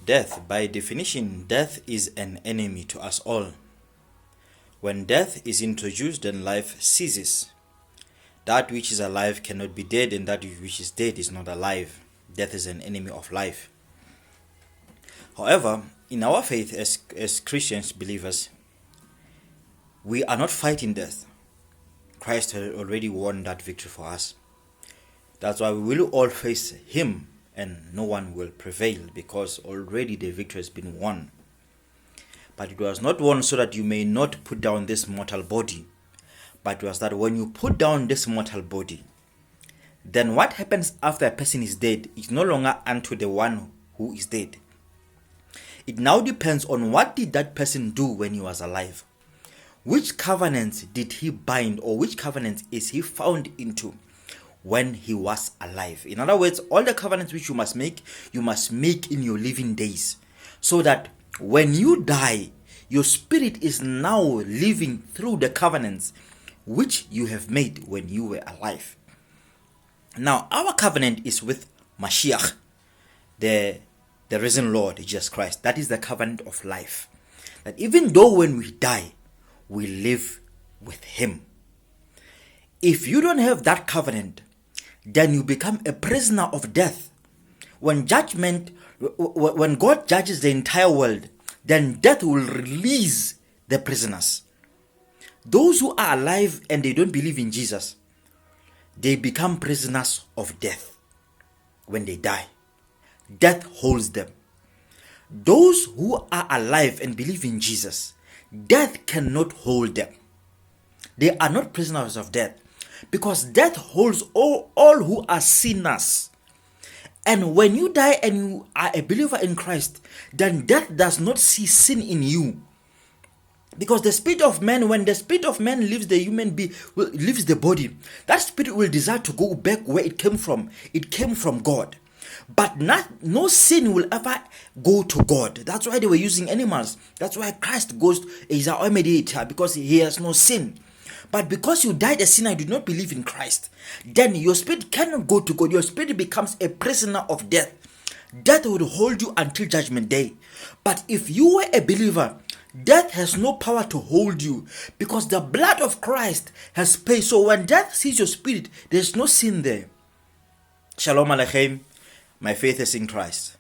Death, by definition, death is an enemy to us all. When death is introduced, then life ceases. That which is alive cannot be dead, and that which is dead is not alive. Death is an enemy of life. However, in our faith as Christians, believers, we are not fighting death. Christ had already won that victory for us. That's why we will all face Him, and no one will prevail, because already the victory has been won. But it was not won so that you may not put down this mortal body, but it was that when you put down this mortal body, then what happens after a person is dead is no longer unto the one who is dead. It now depends on what did that person do when he was alive. Which covenants did he bind, or which covenants is he found into when he was alive? In other words, all the covenants which you must make in your living days, so that when you die, your spirit is now living through the covenants which you have made when you were alive. Now, our covenant is with Mashiach, the risen Lord Jesus Christ. That is the covenant of life. That even though when we die, we live with Him. If you don't have that covenant, then you become a prisoner of death. When God judges the entire world, then death will release the prisoners. Those who are alive and they don't believe in Jesus, they become prisoners of death when they die. Death holds them. Those who are alive and believe in Jesus, death cannot hold them. They are not prisoners of death, because death holds all who are sinners. And when you die and you are a believer in Christ, then death does not see sin in you. Because the spirit of man, when the spirit of man leaves the human being, leaves the body, that spirit will desire to go back where it came from. It came from God. But no sin will ever go to God. That's why they were using animals. That's why Christ is our mediator, because He has no sin. But because you died a sinner, you did not believe in Christ, then your spirit cannot go to God. Your spirit becomes a prisoner of death. Death will hold you until judgment day. But if you were a believer, death has no power to hold you, because the blood of Christ has paid. So when death sees your spirit, there's no sin there. Shalom Aleichem. My faith is in Christ.